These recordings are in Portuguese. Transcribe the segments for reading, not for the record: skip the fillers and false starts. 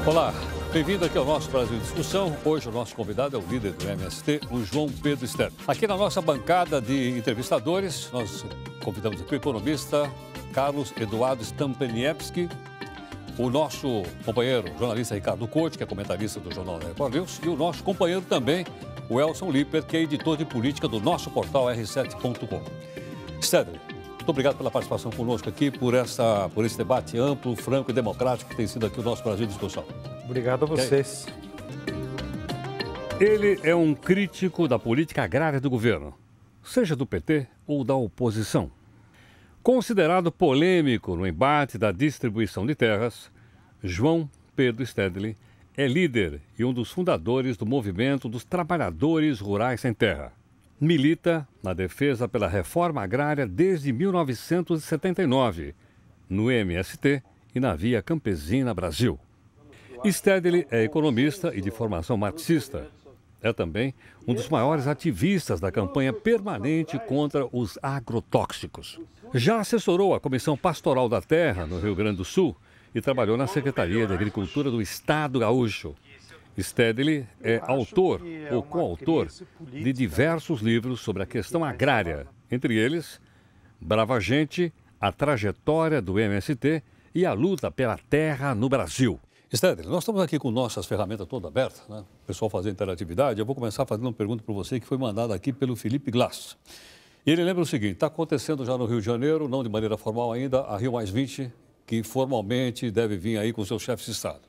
Olá, bem-vindo aqui ao nosso Brasil em Discussão. Hoje o nosso convidado é o líder do MST, o João Pedro Stedley. Aqui na nossa bancada de entrevistadores, nós convidamos aqui o economista Carlos Eduardo Stampniewski, o nosso companheiro jornalista Ricardo Couto, que é comentarista do Jornal da Record News, e o nosso companheiro também, o Elson Liper, que é editor de política do nosso portal R7.com. Stedley, muito obrigado pela participação conosco aqui, por esse debate amplo, franco e democrático que tem sido aqui o nosso Brasil em Discussão. Obrigado a vocês. Ele é um crítico da política agrária do governo, seja do PT ou da oposição. Considerado polêmico no embate da distribuição de terras, João Pedro Stedley é líder e um dos fundadores do movimento dos trabalhadores rurais sem terra. Milita na defesa pela reforma agrária desde 1979, no MST e na Via Campesina Brasil. Stedley é economista e de formação marxista. É também um dos maiores ativistas da campanha permanente contra os agrotóxicos. Já assessorou a Comissão Pastoral da Terra, no Rio Grande do Sul, e trabalhou na Secretaria de Agricultura do Estado Gaúcho. Stedley é autor ou coautor de diversos livros sobre a questão agrária, entre eles Brava Gente, a trajetória do MST e a luta pela terra no Brasil. Stedley, nós estamos aqui com nossas ferramentas todas abertas, né? O pessoal fazendo interatividade. Eu vou começar fazendo uma pergunta para você que foi mandada aqui pelo Felipe Glass. E ele lembra o seguinte: está acontecendo já no Rio de Janeiro, não de maneira formal ainda, a Rio+20, que formalmente deve vir aí com seus chefes de Estado.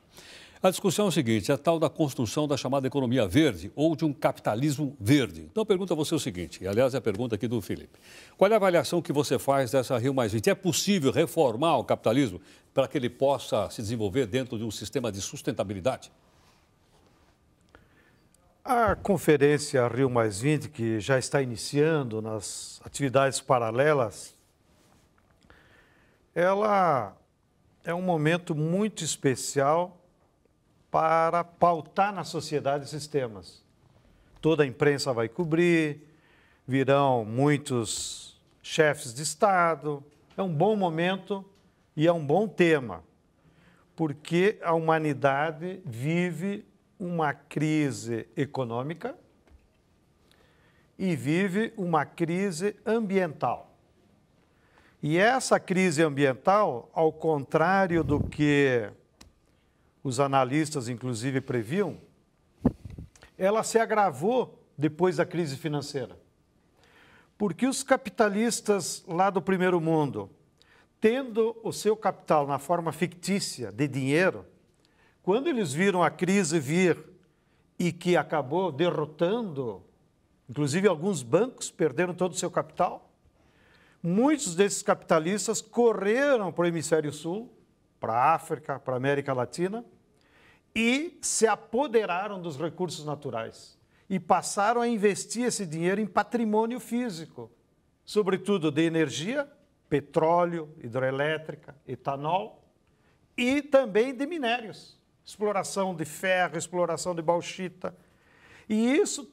A discussão é o seguinte: é a tal da construção da chamada economia verde ou de um capitalismo verde. Então eu pergunto a você o seguinte, e aliás é a pergunta aqui do Felipe: qual é a avaliação que você faz dessa Rio+20? É possível reformar o capitalismo para que ele possa se desenvolver dentro de um sistema de sustentabilidade? A conferência Rio+20, que já está iniciando nas atividades paralelas, ela é um momento muito especial para pautar na sociedade esses temas. Toda a imprensa vai cobrir, virão muitos chefes de Estado. É um bom momento e é um bom tema, porque a humanidade vive uma crise econômica e vive uma crise ambiental. E essa crise ambiental, ao contrário do que os analistas, inclusive, previam, ela se agravou depois da crise financeira. Porque os capitalistas lá do primeiro mundo, tendo o seu capital na forma fictícia de dinheiro, quando eles viram a crise vir e que acabou derrotando, inclusive alguns bancos perderam todo o seu capital, muitos desses capitalistas correram para o hemisfério sul, para a África, para a América Latina, e se apoderaram dos recursos naturais e passaram a investir esse dinheiro em patrimônio físico, sobretudo de energia, petróleo, hidrelétrica, etanol e também de minérios, exploração de ferro, exploração de bauxita. E isso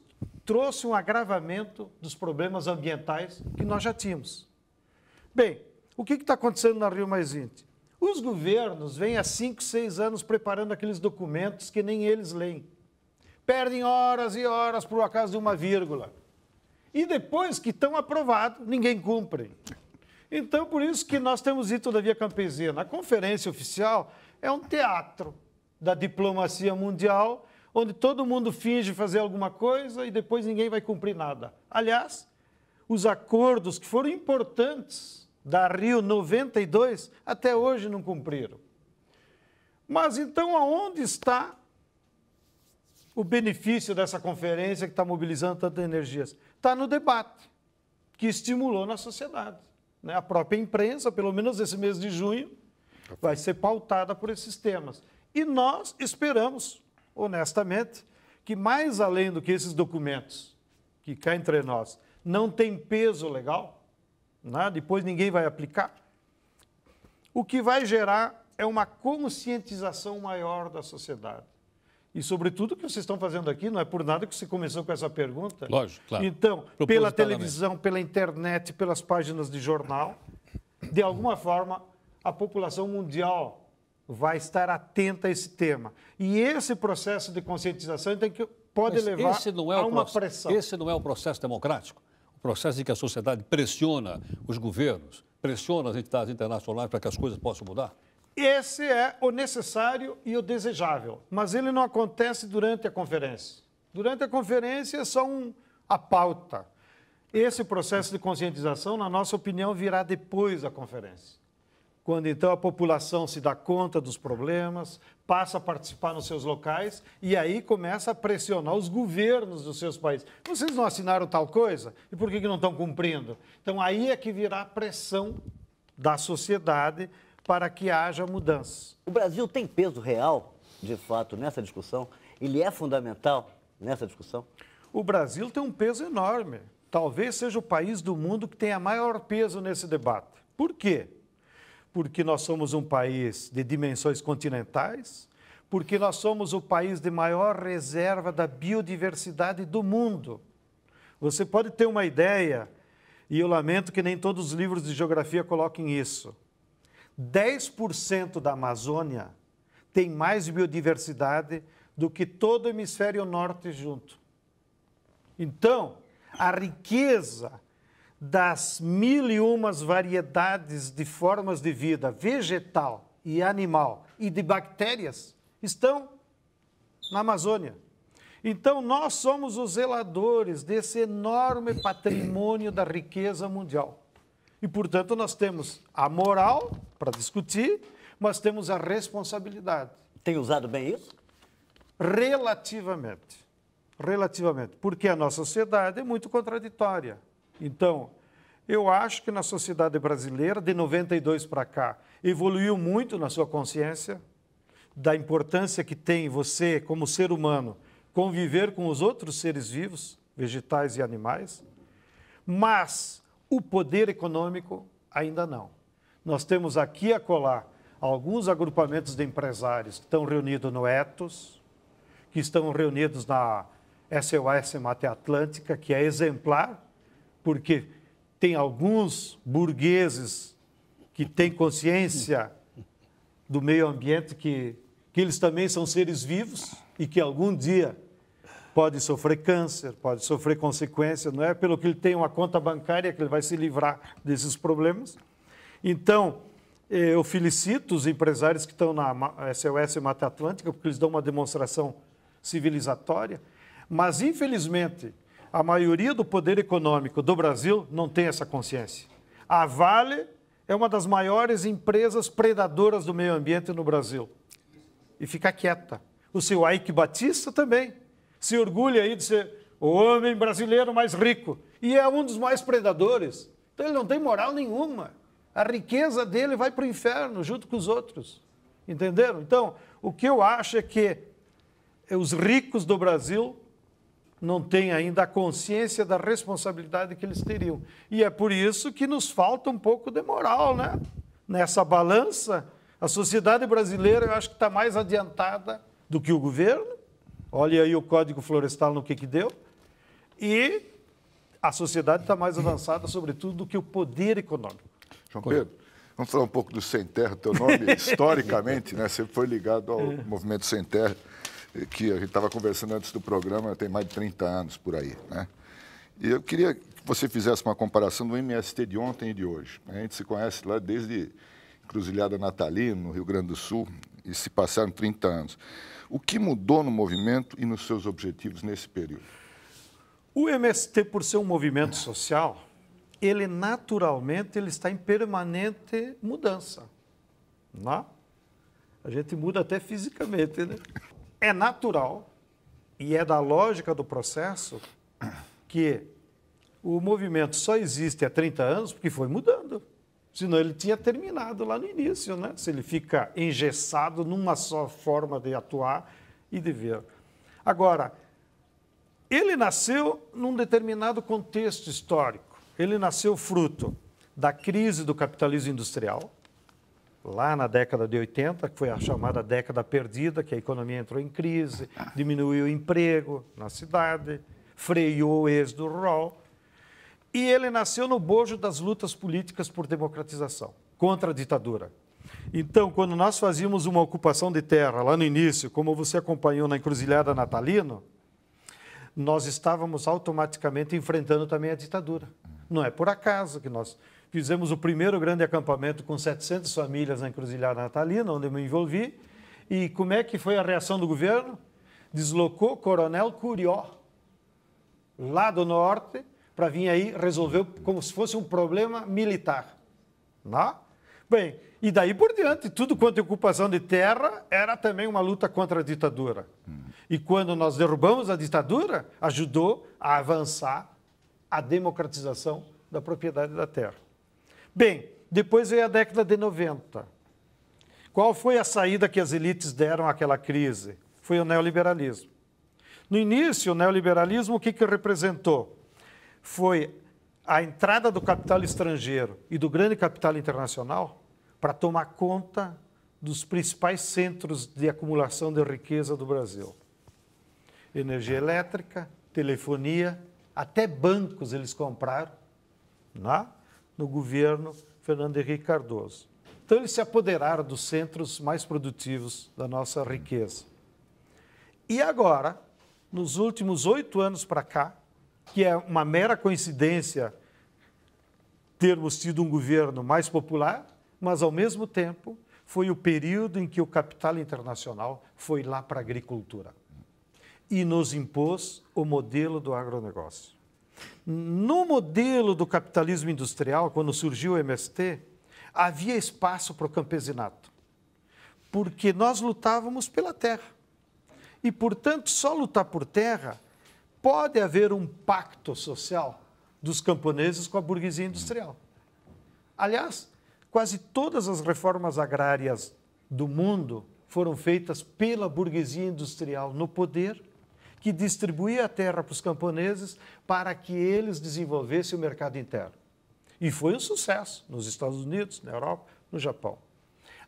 trouxe um agravamento dos problemas ambientais que nós já tínhamos. Bem, o que está acontecendo na Rio+20? Os governos vêm há 5, 6 anos preparando aqueles documentos que nem eles leem. Perdem horas e horas por acaso de uma vírgula. E depois que estão aprovados, ninguém cumpre. Então, por isso que nós temos dito da Via Campesina. A conferência oficial é um teatro da diplomacia mundial, onde todo mundo finge fazer alguma coisa e depois ninguém vai cumprir nada. Aliás, os acordos que foram importantes da Rio 92, até hoje não cumpriram. Mas então aonde está o benefício dessa conferência que está mobilizando tantas energias? Está no debate, que estimulou na sociedade. A própria imprensa, pelo menos esse mês de junho, vai ser pautada por esses temas. E nós esperamos, honestamente, que mais além do que esses documentos, que cá entre nós, não tem peso legal, depois ninguém vai aplicar, o que vai gerar é uma conscientização maior da sociedade. E, sobretudo, o que vocês estão fazendo aqui, não é por nada que você começou com essa pergunta. Lógico, claro. Então, pela televisão, pela internet, pelas páginas de jornal, de alguma forma, a população mundial vai estar atenta a esse tema. E esse processo de conscientização pode levar a uma pressão. Esse não é o processo democrático? O processo em que a sociedade pressiona os governos, pressiona as entidades internacionais para que as coisas possam mudar? Esse é o necessário e o desejável, mas ele não acontece durante a conferência. Durante a conferência é só a pauta. Esse processo de conscientização, na nossa opinião, virá depois da conferência. Quando então a população se dá conta dos problemas, passa a participar nos seus locais e aí começa a pressionar os governos dos seus países. Vocês não assinaram tal coisa? E por que não estão cumprindo? Então aí é que virá a pressão da sociedade para que haja mudança. O Brasil tem peso real, de fato, nessa discussão? Ele é fundamental nessa discussão? O Brasil tem um peso enorme. Talvez seja o país do mundo que tenha maior peso nesse debate. Por quê? Porque nós somos um país de dimensões continentais, porque nós somos o país de maior reserva da biodiversidade do mundo. Você pode ter uma ideia, e eu lamento que nem todos os livros de geografia coloquem isso. 10% da Amazônia tem mais biodiversidade do que todo o hemisfério norte junto. Então, a riqueza das 1001 variedades de formas de vida vegetal e animal e de bactérias estão na Amazônia. Então, nós somos os zeladores desse enorme patrimônio da riqueza mundial. E, portanto, nós temos a moral para discutir, mas temos a responsabilidade. Tem usado bem isso? Relativamente. Relativamente. Porque a nossa sociedade é muito contraditória. Então, eu acho que na sociedade brasileira, de 92 para cá, evoluiu muito na sua consciência da importância que tem você, como ser humano, conviver com os outros seres vivos, vegetais e animais, mas o poder econômico ainda não. Nós temos aqui a colar alguns agrupamentos de empresários que estão reunidos no Ethos, que estão reunidos na SOS Mata Atlântica, que é exemplar, porque tem alguns burgueses que têm consciência do meio ambiente, que eles também são seres vivos e que algum dia pode sofrer câncer, pode sofrer consequências, não é pelo que ele tem uma conta bancária que ele vai se livrar desses problemas. Então, eu felicito os empresários que estão na SOS Mata Atlântica, porque eles dão uma demonstração civilizatória, mas, infelizmente, a maioria do poder econômico do Brasil não tem essa consciência. A Vale é uma das maiores empresas predadoras do meio ambiente no Brasil. E fica quieta. O seu Ike Batista também se orgulha aí de ser o homem brasileiro mais rico. E é um dos mais predadores. Então ele não tem moral nenhuma. A riqueza dele vai para o inferno junto com os outros. Entenderam? Então, o que eu acho é que os ricos do Brasil não têm ainda a consciência da responsabilidade que eles teriam. E é por isso que nos falta um pouco de moral, né? Nessa balança, a sociedade brasileira, eu acho que está mais adiantada do que o governo. Olha aí o Código Florestal no que deu. E a sociedade está mais avançada, sobretudo, do que o poder econômico. João Pedro, vamos falar um pouco do Sem Terra. Teu nome, historicamente, né, sempre foi ligado ao movimento Sem Terra, que a gente estava conversando antes do programa, tem mais de 30 anos por aí, né? E eu queria que você fizesse uma comparação do MST de ontem e de hoje. A gente se conhece lá desde Encruzilhada Natalina, no Rio Grande do Sul, e se passaram 30 anos. O que mudou no movimento e nos seus objetivos nesse período? O MST, por ser um movimento social, ele naturalmente está em permanente mudança. Não? A gente muda até fisicamente, né? É natural e é da lógica do processo que o movimento só existe há 30 anos porque foi mudando. Senão ele tinha terminado lá no início, né? Se ele fica engessado numa só forma de atuar e de ver. Agora, ele nasceu num determinado contexto histórico. Ele nasceu fruto da crise do capitalismo industrial, lá na década de 80, que foi a chamada década perdida, que a economia entrou em crise, diminuiu o emprego na cidade, freou o êxodo rural. E ele nasceu no bojo das lutas políticas por democratização, contra a ditadura. Então, quando nós fazíamos uma ocupação de terra lá no início, como você acompanhou na Encruzilhada Natalino, nós estávamos automaticamente enfrentando também a ditadura. Não é por acaso que nós fizemos o primeiro grande acampamento com 700 famílias na Encruzilhada Natalina, onde eu me envolvi. E como é que foi a reação do governo? Deslocou o Coronel Curió, lá do norte, para vir aí resolver como se fosse um problema militar. Não? Bem, e daí por diante, tudo quanto é ocupação de terra era também uma luta contra a ditadura. E quando nós derrubamos a ditadura, ajudou a avançar a democratização da propriedade da terra. Bem, depois veio a década de 90. Qual foi a saída que as elites deram àquela crise? Foi o neoliberalismo. No início, o neoliberalismo, o que representou? Foi a entrada do capital estrangeiro e do grande capital internacional para tomar conta dos principais centros de acumulação de riqueza do Brasil. Energia elétrica, telefonia, até bancos eles compraram, né? No governo Fernando Henrique Cardoso. Então, eles se apoderaram dos centros mais produtivos da nossa riqueza. E agora, nos últimos 8 anos para cá, que é uma mera coincidência termos tido um governo mais popular, mas, ao mesmo tempo, foi o período em que o capital internacional foi lá para a agricultura e nos impôs o modelo do agronegócio. No modelo do capitalismo industrial, quando surgiu o MST, havia espaço para o campesinato, porque nós lutávamos pela terra. E, portanto, só lutar por terra pode haver um pacto social dos camponeses com a burguesia industrial. Aliás, quase todas as reformas agrárias do mundo foram feitas pela burguesia industrial no poder, que distribuía a terra para os camponeses para que eles desenvolvessem o mercado interno. E foi um sucesso nos Estados Unidos, na Europa, no Japão.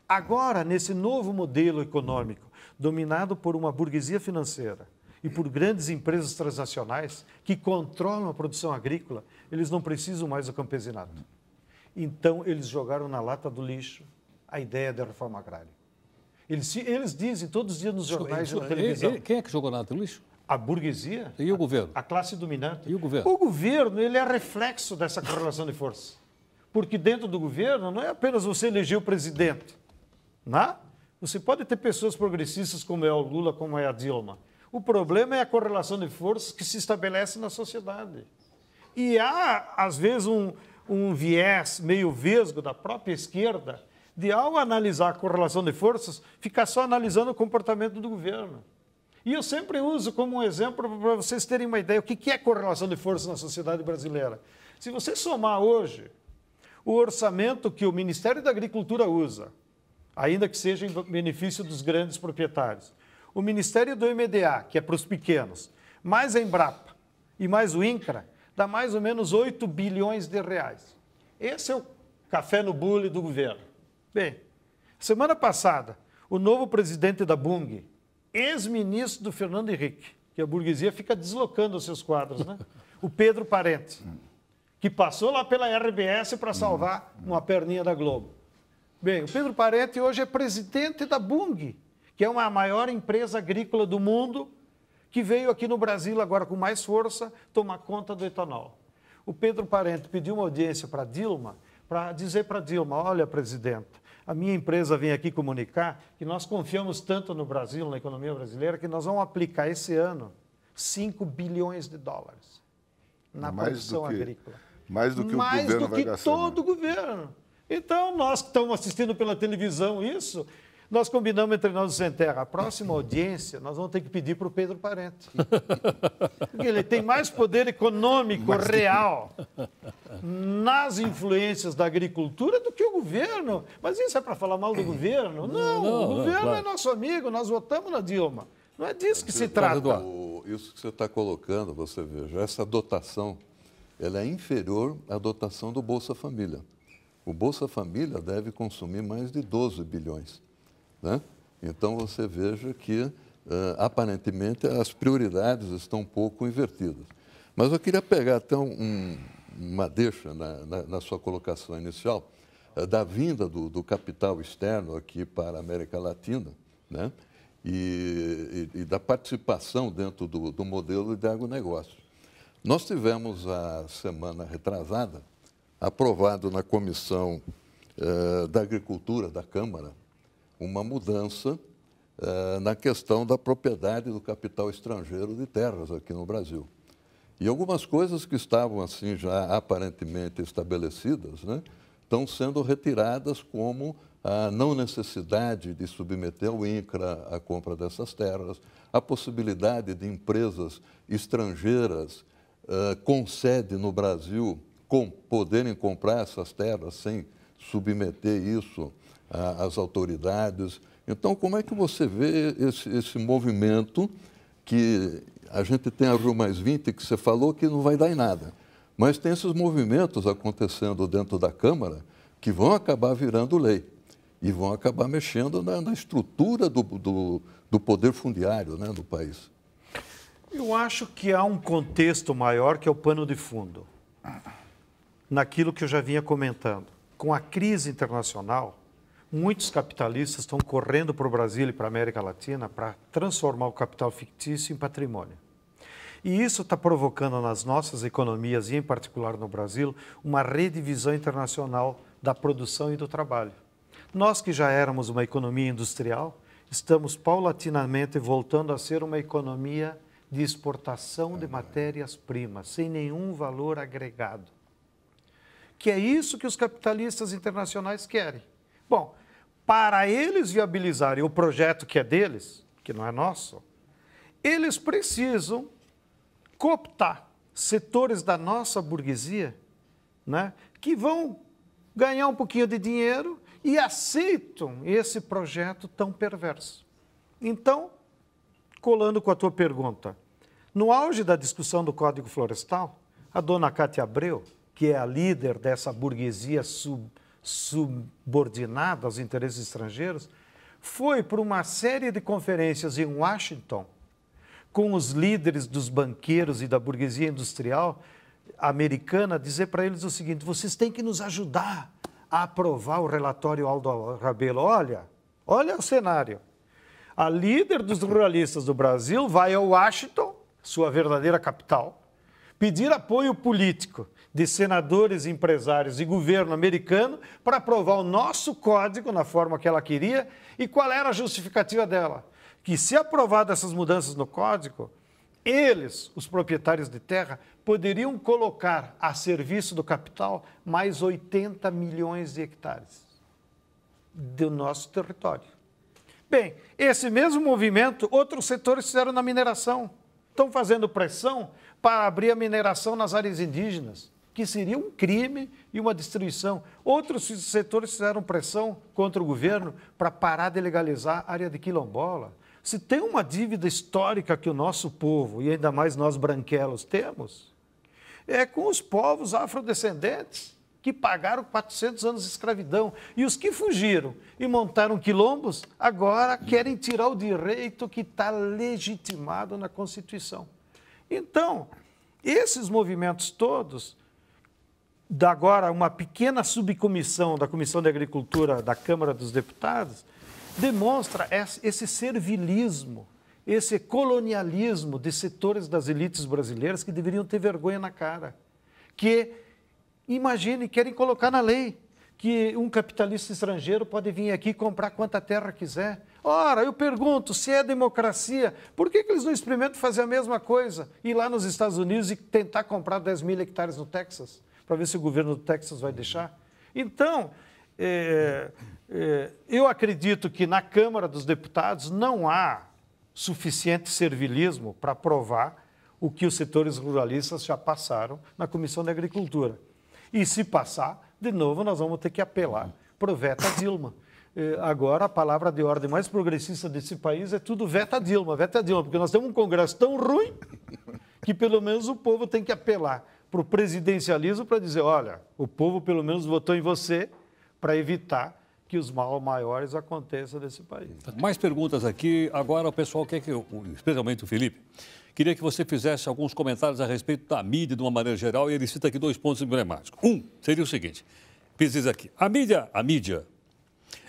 Agora, nesse novo modelo econômico, dominado por uma burguesia financeira e por grandes empresas transnacionais que controlam a produção agrícola, eles não precisam mais do campesinato. Então, eles jogaram na lata do lixo a ideia da reforma agrária. Eles dizem todos os dias nos jornais e na televisão. Quem é que jogou na lata do lixo? A burguesia. E o governo? A classe dominante. E o governo? O governo, ele é reflexo dessa correlação de força. Porque dentro do governo não é apenas você eleger o presidente. Não? Você pode ter pessoas progressistas como é o Lula, como é a Dilma. O problema é a correlação de forças que se estabelece na sociedade. E há, às vezes, um viés meio vesgo da própria esquerda de, ao analisar a correlação de forças, ficar só analisando o comportamento do governo. E eu sempre uso como um exemplo para vocês terem uma ideia o que é correlação de forças na sociedade brasileira. Se você somar hoje o orçamento que o Ministério da Agricultura usa, ainda que seja em benefício dos grandes proprietários, o Ministério do MDA, que é para os pequenos, mais a Embrapa e mais o INCRA, dá mais ou menos 8 bilhões de reais. Esse é o café no bule do governo. Bem, semana passada, o novo presidente da Bung, ex-ministro do Fernando Henrique, que a burguesia fica deslocando os seus quadros, né? O Pedro Parente, que passou lá pela RBS para salvar uma perninha da Globo. Bem, o Pedro Parente hoje é presidente da Bung, que é a maior empresa agrícola do mundo, que veio aqui no Brasil agora com mais força tomar conta do etanol. O Pedro Parente pediu uma audiência para Dilma, para dizer para Dilma, olha, presidente, a minha empresa vem aqui comunicar que nós confiamos tanto no Brasil, na economia brasileira, que nós vamos aplicar esse ano 5 bilhões de dólares na produção agrícola. Mais do que o governo vai gastar. Mais do que todo o governo. Então, nós que estamos assistindo pela televisão isso, nós combinamos entre nós o Sem Terra. A próxima audiência, nós vamos ter que pedir para o Pedro Parente. Porque ele tem mais poder econômico real nas influências da agricultura do que o governo. Mas isso é para falar mal do governo? Não, o governo é nosso amigo, nós votamos na Dilma. Não é disso que se trata. Isso que você está colocando, você veja, essa dotação, ela é inferior à dotação do Bolsa Família. O Bolsa Família deve consumir mais de 12 bilhões. Né? Então, você veja que, aparentemente, as prioridades estão um pouco invertidas. Mas eu queria pegar até uma deixa na sua colocação inicial da vinda do capital externo aqui para a América Latina, né? E da participação dentro do modelo de agronegócio. Nós tivemos, a semana retrasada, aprovado na Comissão da Agricultura da Câmara uma mudança na questão da propriedade do capital estrangeiro de terras aqui no Brasil. E algumas coisas que estavam assim já aparentemente estabelecidas, né, estão sendo retiradas, como a não necessidade de submeter ao INCRA a compra dessas terras, a possibilidade de empresas estrangeiras com sede no Brasil poderem comprar essas terras sem submeter isso às autoridades. Então, como é que você vê esse movimento que a gente tem a Rio+20, que você falou que não vai dar em nada, mas tem esses movimentos acontecendo dentro da Câmara que vão acabar virando lei e vão acabar mexendo na estrutura do poder fundiário, né, do país? Eu acho que há um contexto maior que é o pano de fundo. Naquilo que eu já vinha comentando. Com a crise internacional, muitos capitalistas estão correndo para o Brasil e para a América Latina para transformar o capital fictício em patrimônio. E isso está provocando nas nossas economias, e em particular no Brasil, uma redivisão internacional da produção e do trabalho. Nós que já éramos uma economia industrial, estamos paulatinamente voltando a ser uma economia de exportação de matérias-primas, sem nenhum valor agregado. Que é isso que os capitalistas internacionais querem. Bom, para eles viabilizarem o projeto que é deles, que não é nosso, eles precisam cooptar setores da nossa burguesia, né, que vão ganhar um pouquinho de dinheiro e aceitam esse projeto tão perverso. Então, colando com a tua pergunta, no auge da discussão do Código Florestal, a dona Cátia Abreu, que é a líder dessa burguesia subordinada aos interesses estrangeiros, foi por uma série de conferências em Washington com os líderes dos banqueiros e da burguesia industrial americana, dizer para eles o seguinte: vocês têm que nos ajudar a aprovar o relatório Aldo Rabelo. Olha o cenário. A líder dos ruralistas do Brasil vai a Washington, sua verdadeira capital, pedir apoio político de senadores, empresários e governo americano para aprovar o nosso código na forma que ela queria. E qual era a justificativa dela? Que se aprovadas essas mudanças no código, eles, os proprietários de terra, poderiam colocar a serviço do capital mais 80 milhões de hectares do nosso território. Bem, esse mesmo movimento, outros setores fizeram na mineração. Estão fazendo pressão para abrir a mineração nas áreas indígenas, que seria um crime e uma destruição. Outros setores fizeram pressão contra o governo para parar de legalizar a área de quilombola. Se tem uma dívida histórica que o nosso povo, e ainda mais nós branquelos, temos, é com os povos afrodescendentes, que pagaram 400 anos de escravidão. E os que fugiram e montaram quilombos, agora querem tirar o direito que está legitimado na Constituição. Então, esses movimentos todos, agora uma pequena subcomissão da Comissão de Agricultura da Câmara dos Deputados, demonstra esse servilismo, esse colonialismo de setores das elites brasileiras que deveriam ter vergonha na cara. Que, imagine, querem colocar na lei que um capitalista estrangeiro pode vir aqui e comprar quanta terra quiser. Ora, eu pergunto, se é democracia, por que eles não experimentam fazer a mesma coisa? Ir lá nos Estados Unidos e tentar comprar 10 mil hectares no Texas, para ver se o governo do Texas vai deixar? Então, eu acredito que na Câmara dos Deputados não há suficiente servilismo para aprovar o que os setores ruralistas já passaram na Comissão de Agricultura. E se passar, de novo, nós vamos ter que apelar para o Veta Dilma. Agora, a palavra de ordem mais progressista desse país é tudo Veta Dilma, porque nós temos um Congresso tão ruim que pelo menos o povo tem que apelar para o presidencialismo para dizer, olha, o povo pelo menos votou em você para evitar que os mal maiores aconteçam nesse país. Mais perguntas aqui. Agora o pessoal quer que, especialmente o Felipe, queria que você fizesse alguns comentários a respeito da mídia de uma maneira geral, e ele cita aqui 2 pontos emblemáticos. Um seria o seguinte: pesquisa aqui. A mídia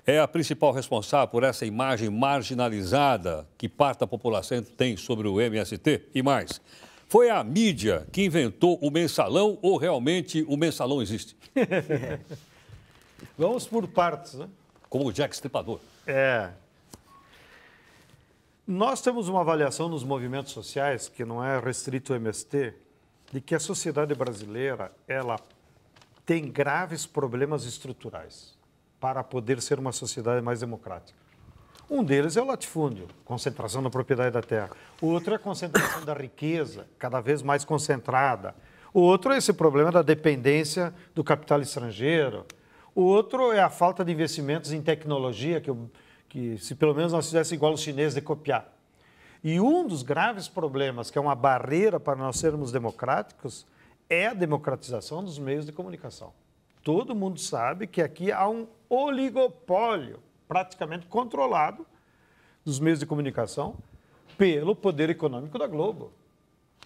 é a principal responsável por essa imagem marginalizada que parte da população tem sobre o MST e mais. Foi a mídia que inventou o mensalão ou realmente o mensalão existe? Vamos por partes, né? Como o Jack Stripador. Nós temos uma avaliação nos movimentos sociais, que não é restrito ao MST, de que a sociedade brasileira, ela tem graves problemas estruturais para poder ser uma sociedade mais democrática. Um deles é o latifúndio, concentração da propriedade da terra. O outro é a concentração da riqueza, cada vez mais concentrada. O outro é esse problema da dependência do capital estrangeiro. O outro é a falta de investimentos em tecnologia, que se pelo menos nós fizéssemos igual os chineses de copiar. E um dos graves problemas, que é uma barreira para nós sermos democráticos, é a democratização dos meios de comunicação. Todo mundo sabe que aqui há um oligopólio praticamente controlado dos meios de comunicação pelo poder econômico da Globo.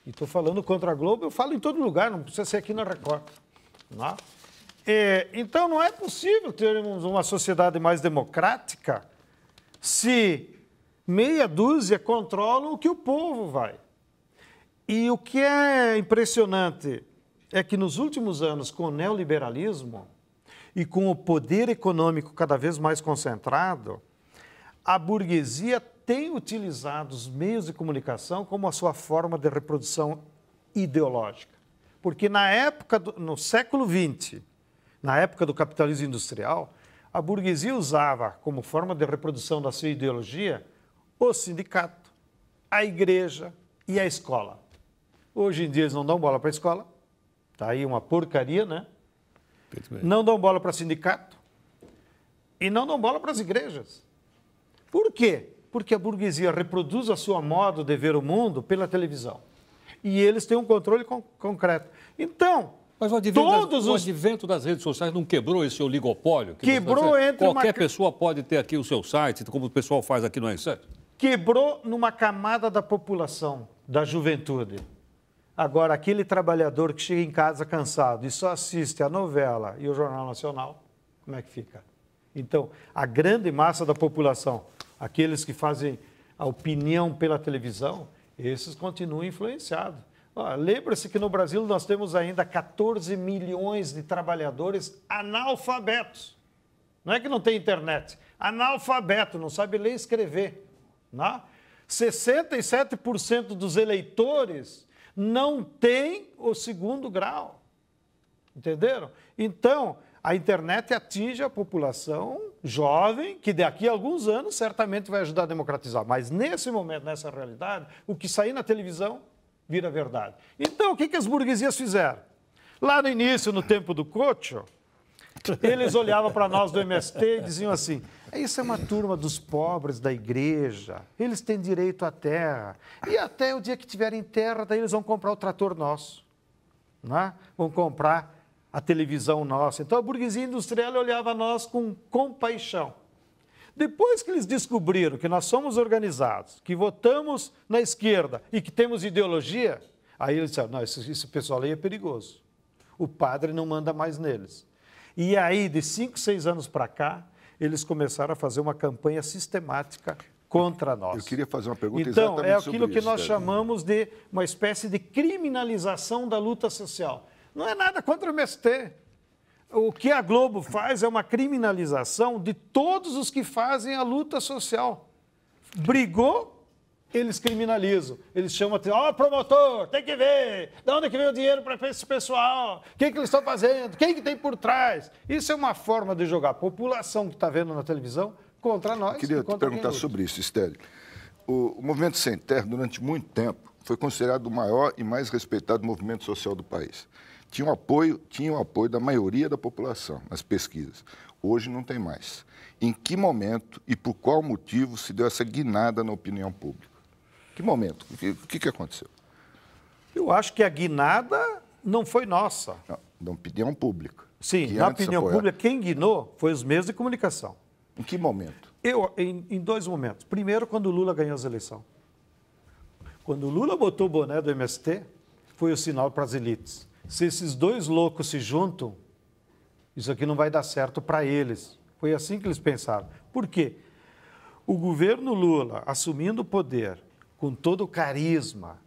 E estou falando contra a Globo, eu falo em todo lugar, não precisa ser aqui na Record. Não é? Então, não é possível termos uma sociedade mais democrática se meia dúzia controlam o que o povo vai. E o que é impressionante é que nos últimos anos, com o neoliberalismo e com o poder econômico cada vez mais concentrado, a burguesia tem utilizado os meios de comunicação como a sua forma de reprodução ideológica. Porque no século XX, na época do capitalismo industrial, a burguesia usava como forma de reprodução da sua ideologia o sindicato, a igreja e a escola. Hoje em dia eles não dão bola para a escola, está aí uma porcaria, né? Não dão bola para sindicato e não dão bola para as igrejas. Por quê? Porque a burguesia reproduz a sua modo de ver o mundo pela televisão. E eles têm um controle concreto. Então, mas o advento das redes sociais não quebrou esse oligopólio? Quebrou entre qualquer pessoa pode ter aqui o seu site, como o pessoal faz aqui no R7? Quebrou numa camada da população, da juventude. Agora, aquele trabalhador que chega em casa cansado e só assiste a novela e o Jornal Nacional, como é que fica? Então, a grande massa da população, aqueles que fazem a opinião pela televisão, esses continuam influenciados. Lembra-se que no Brasil nós temos ainda 14 milhões de trabalhadores analfabetos. Não é que não tem internet, analfabeto, não sabe ler e escrever. Não? 67% dos eleitores não têm o segundo grau. Entenderam? Então, a internet atinge a população jovem, que daqui a alguns anos certamente vai ajudar a democratizar. Mas nesse momento, nessa realidade, o que sair na televisão vira verdade. Então, o que as burguesias fizeram? Lá no início, no tempo do Cocho, eles olhavam para nós do MST e diziam assim: isso é uma turma dos pobres da igreja, eles têm direito à terra. E até o dia que tiverem terra, daí eles vão comprar o trator nosso. Não é? Vão comprar a televisão nossa. Então a burguesia industrial olhava nós com compaixão. Depois que eles descobriram que nós somos organizados, que votamos na esquerda e que temos ideologia, aí eles disseram: não, esse pessoal aí é perigoso. O padre não manda mais neles. E aí, de 5, 6 anos para cá, eles começaram a fazer uma campanha sistemática contra nós. Eu queria fazer uma pergunta então, exatamente sobre aquilo que isso, nós chamamos de uma espécie de criminalização da luta social. Não é nada contra o MST. O que a Globo faz é uma criminalização de todos os que fazem a luta social. Brigou, eles criminalizam. Eles chamam assim: promotor, tem que ver, de onde é que vem o dinheiro para esse pessoal, o que eles estão fazendo, quem que tem por trás. Isso é uma forma de jogar a população que está vendo na televisão contra nós. Eu queria te perguntar sobre isso, Estélio. O Movimento Sem Terra, durante muito tempo, foi considerado o maior e mais respeitado movimento social do país. Tinha o apoio da maioria da população nas pesquisas. Hoje não tem mais. Em que momento e por qual motivo se deu essa guinada na opinião pública? Que momento? O que aconteceu? Eu acho que a guinada não foi nossa. Não, da opinião pública. Sim, na opinião pública, quem guinou foi os meios de comunicação. Em que momento? Em 2 momentos. Primeiro, quando o Lula ganhou as eleições. Quando o Lula botou o boné do MST, foi o sinal para as elites. Se esses 2 loucos se juntam, Isso aqui não vai dar certo para eles. Foi assim que eles pensaram. Por quê? O governo Lula, assumindo o poder, com todo o carisma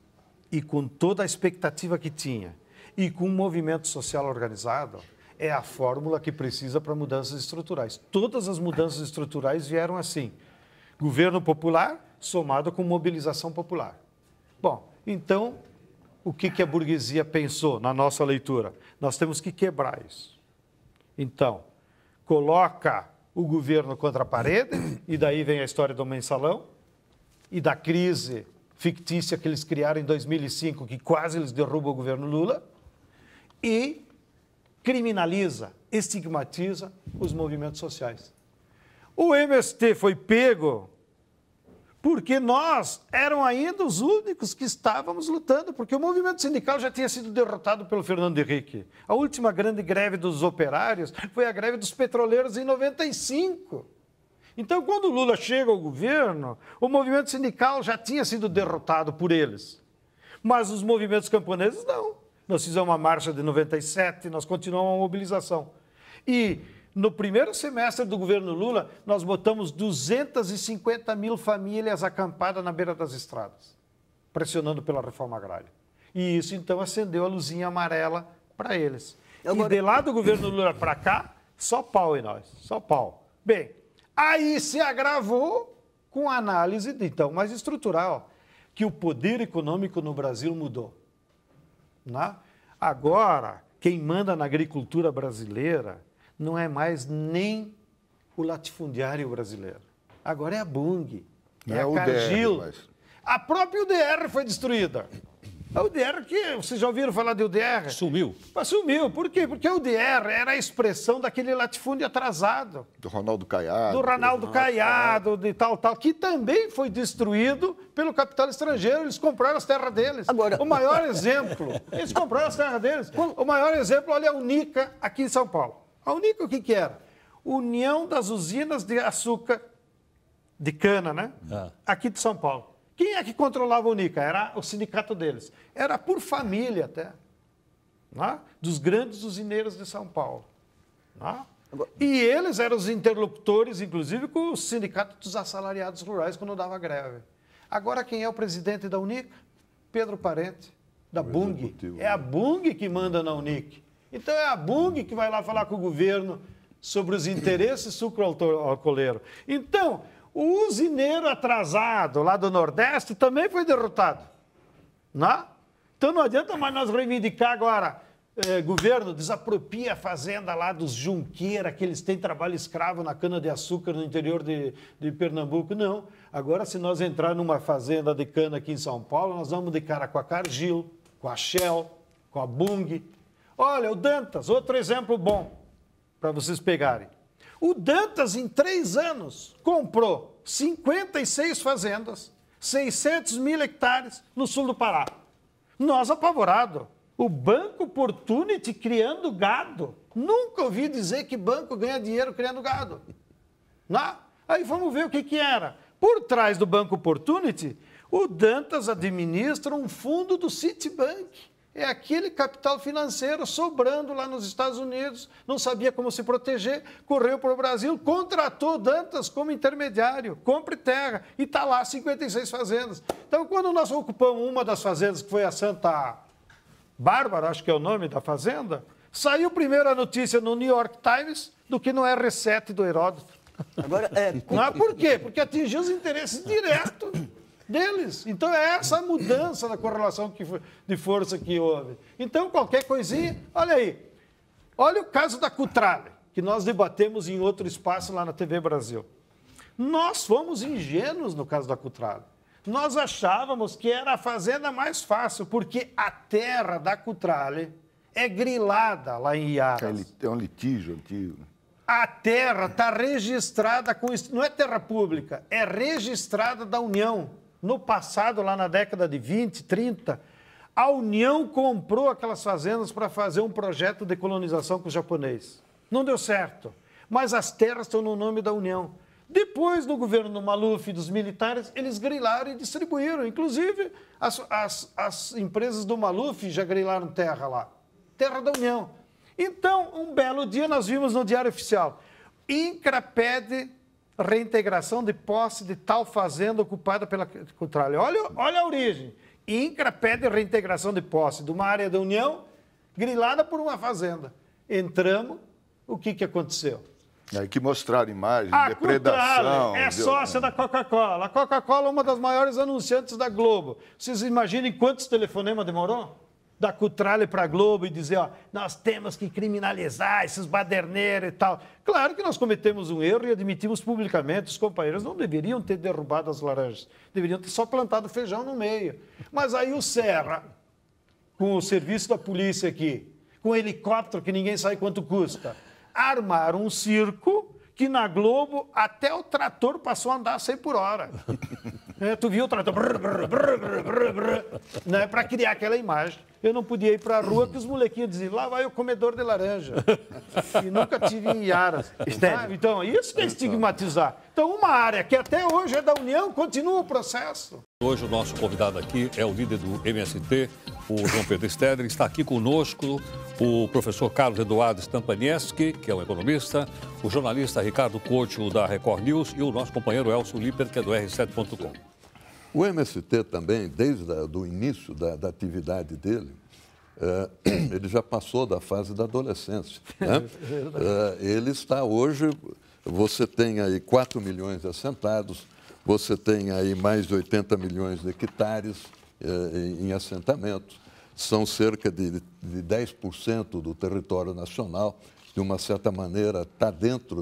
e com toda a expectativa que tinha, e com um movimento social organizado, é a fórmula que precisa para mudanças estruturais. Todas as mudanças estruturais vieram assim. Governo popular somado com mobilização popular. Bom, então, o que a burguesia pensou na nossa leitura? Nós temos que quebrar isso. Então, coloca o governo contra a parede, e daí vem a história do mensalão, e da crise fictícia que eles criaram em 2005, que quase eles derrubam o governo Lula, e criminaliza, estigmatiza os movimentos sociais. O MST foi pego porque nós éramos ainda os únicos que estávamos lutando, porque o movimento sindical já tinha sido derrotado pelo Fernando Henrique. A última grande greve dos operários foi a greve dos petroleiros em 95. Então, quando o Lula chega ao governo, o movimento sindical já tinha sido derrotado por eles. Mas os movimentos camponeses não. Nós fizemos uma marcha de 97, nós continuamos a mobilização. E no primeiro semestre do governo Lula, nós botamos 250 mil famílias acampadas na beira das estradas, pressionando pela reforma agrária. E isso, então, acendeu a luzinha amarela para eles. E de lá do governo Lula para cá, só pau em nós, só pau. Bem, aí se agravou com a análise, então, mais estrutural, que o poder econômico no Brasil mudou. Né? Agora, quem manda na agricultura brasileira não é mais nem o latifundiário brasileiro. Agora é a Bunge, é a Cargill. A própria UDR foi destruída. A UDR, que vocês já ouviram falar de UDR? Sumiu. Sumiu. Por quê? Porque a UDR era a expressão daquele latifúndio atrasado. Do Ronaldo Caiado. Do Ronaldo Caiado, de tal, que também foi destruído pelo capital estrangeiro. Eles compraram as terras deles. Agora... O maior exemplo, eles compraram as terras deles. O maior exemplo, olha a Unica aqui em São Paulo. A Unica o que era? União das Usinas de Açúcar de Cana, né? Aqui de São Paulo. Quem é que controlava a Unica? Era o sindicato deles. Era por família até, né? Dos grandes usineiros de São Paulo. Né? E eles eram os interlocutores, inclusive, com o sindicato dos assalariados rurais quando dava greve. Agora, quem é o presidente da Unica? Pedro Parente, da Bunge. É a Bunge que manda na Unic. Então, é a Bunge que vai lá falar com o governo sobre os interesses sucroalcooleiros. Então, o usineiro atrasado lá do Nordeste também foi derrotado. Não? Então não adianta mais nós reivindicar agora, governo, desapropria a fazenda lá dos Junqueira, que eles têm trabalho escravo na cana-de-açúcar no interior de Pernambuco. Não. Agora, se nós entrar numa fazenda de cana aqui em São Paulo, nós vamos de cara com a Cargill, com a Shell, com a Bunge. Olha, o Dantas, outro exemplo bom para vocês pegarem. O Dantas, em 3 anos, comprou 56 fazendas, 600 mil hectares no sul do Pará. Nós apavorados. O Banco Opportunity criando gado. Nunca ouvi dizer que banco ganha dinheiro criando gado. Não? Aí vamos ver o que era. Por trás do Banco Opportunity, o Dantas administra um fundo do Citibank. É aquele capital financeiro sobrando lá nos Estados Unidos, não sabia como se proteger, correu para o Brasil, contratou Dantas como intermediário, compre terra, e está lá 56 fazendas. Então, quando nós ocupamos uma das fazendas, que foi a Santa Bárbara, acho que é o nome da fazenda, saiu primeiro a notícia no New York Times do que no R7 do Heródoto. Agora, Por quê? Porque atingiu os interesses diretos deles. Então, é essa mudança na correlação de força que houve. Então, qualquer coisinha, olha aí. Olha o caso da Cutrale, que nós debatemos em outro espaço lá na TV Brasil. Nós fomos ingênuos no caso da Cutrale. Nós achávamos que era a fazenda mais fácil, porque a terra da Cutrale é grilada lá em Iaras. É um litígio antigo. A terra está registrada com... Não é terra pública, é registrada da União. No passado, lá na década de 20, 30, a União comprou aquelas fazendas para fazer um projeto de colonização com os japoneses. Não deu certo, mas as terras estão no nome da União. Depois, no governo do Maluf e dos militares, eles grilaram e distribuíram. Inclusive, as empresas do Maluf já grilaram terra lá. Terra da União. Então, um belo dia, nós vimos no Diário Oficial, INCRA pede reintegração de posse de tal fazenda ocupada pela Cutrale. Olha a origem. INCRA pede reintegração de posse de uma área da União grilada por uma fazenda. Entramos, o que aconteceu? Aí que mostraram imagens, A depredação. Cutrale é sócia da Coca-Cola. A Coca-Cola é uma das maiores anunciantes da Globo. Vocês imaginem quantos telefonemas demorou? Da Cutrale para a Globo e dizer, ó, nós temos que criminalizar esses baderneiros e tal. Claro que nós cometemos um erro e admitimos publicamente, os companheiros não deveriam ter derrubado as laranjas, deveriam ter só plantado feijão no meio. Mas aí o Serra, com o serviço da polícia aqui, com o helicóptero que ninguém sabe quanto custa, armaram um circo que na Globo até o trator passou a andar 100 por hora. Tu viu o trator? Né, para criar aquela imagem. Eu não podia ir para a rua porque os molequinhos diziam, lá vai o comedor de laranja. E nunca tive em Iaras. Então, isso que é estigmatizar. Então, uma área que até hoje é da União, continua o processo. Hoje o nosso convidado aqui é o líder do MST, o João Pedro Stedler. Está aqui conosco o professor Carlos Eduardo Stampanieski, que é um economista, o jornalista Ricardo Couto, da Record News, e o nosso companheiro Elcio Liper, que é do R7.com. O MST também, desde o início da atividade dele, ele já passou da fase da adolescência. Né? Ele está hoje, você tem aí 4 milhões de assentados, você tem aí mais de 80 milhões de hectares em assentamentos, são cerca de 10% do território nacional, de uma certa maneira está dentro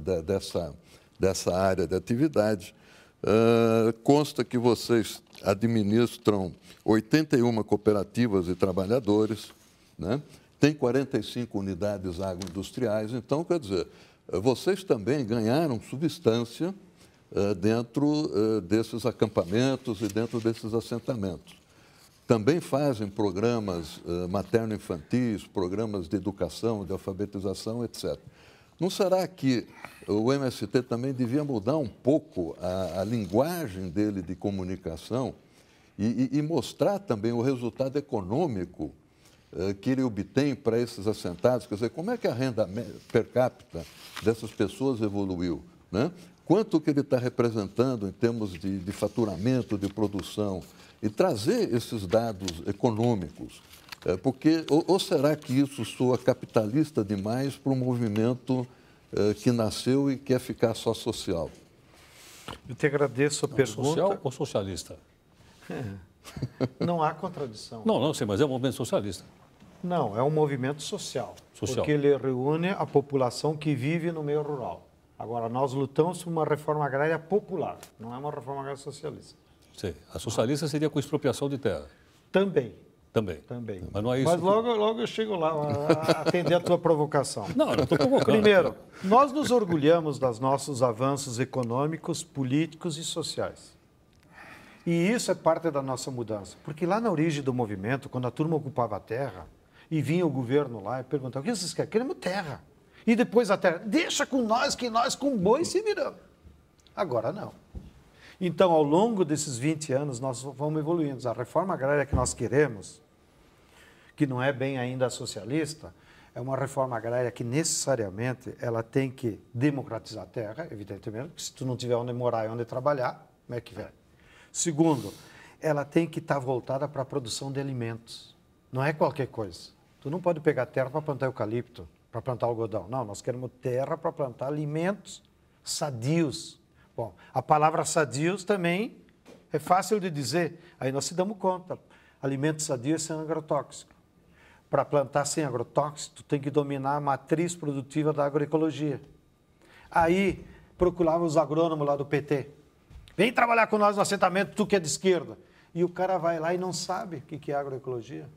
dessa área de atividade. Consta que vocês administram 81 cooperativas de trabalhadores, né? Tem 45 unidades agroindustriais, então, quer dizer, vocês também ganharam substância dentro desses acampamentos e dentro desses assentamentos. Também fazem programas materno-infantis, programas de educação, de alfabetização, etc. Não será que o MST também devia mudar um pouco a linguagem dele de comunicação e mostrar também o resultado econômico que ele obtém para esses assentados? Quer dizer, como é que a renda per capita dessas pessoas evoluiu, né? Quanto que ele está representando em termos de faturamento, de produção, e trazer esses dados econômicos. Porque, ou será que isso soa capitalista demais para um movimento que nasceu e quer ficar só social? Eu te agradeço a pergunta. Social ou socialista? Não há contradição. Não sei, mas é um movimento socialista. Não, é um movimento social. Social. Porque ele reúne a população que vive no meio rural. Agora, nós lutamos por uma reforma agrária popular, não é uma reforma agrária socialista. Sim. A socialista seria com expropriação de terra. Também. Também. Mas não é isso. Mas logo eu chego lá a atender a tua provocação. Não estou provocando. Primeiro, nós nos orgulhamos dos nossos avanços econômicos, políticos e sociais. E isso é parte da nossa mudança. Porque lá na origem do movimento, quando a turma ocupava a terra, e vinha o governo lá e perguntava, o que vocês querem? Queremos terra. E depois a terra, deixa com nós, que nós com boi se viramos. Agora não. Então, ao longo desses 20 anos, nós vamos evoluindo. A reforma agrária que nós queremos, que não é bem ainda socialista, é uma reforma agrária que necessariamente ela tem que democratizar a terra, evidentemente, porque se tu não tiver onde morar e onde trabalhar, como é que vai? Segundo, ela tem que estar voltada para a produção de alimentos. Não é qualquer coisa. Tu não pode pegar terra para plantar eucalipto, para plantar algodão. Não, nós queremos terra para plantar alimentos sadios. Bom, a palavra sadios também é fácil de dizer, aí nós se damos conta. Alimentos sadios sem agrotóxico. Para plantar sem agrotóxico, tu tem que dominar a matriz produtiva da agroecologia. Aí procurava os agrônomos lá do PT. Vem trabalhar com nós no assentamento, tu que é de esquerda. E o cara vai lá e não sabe o que é agroecologia.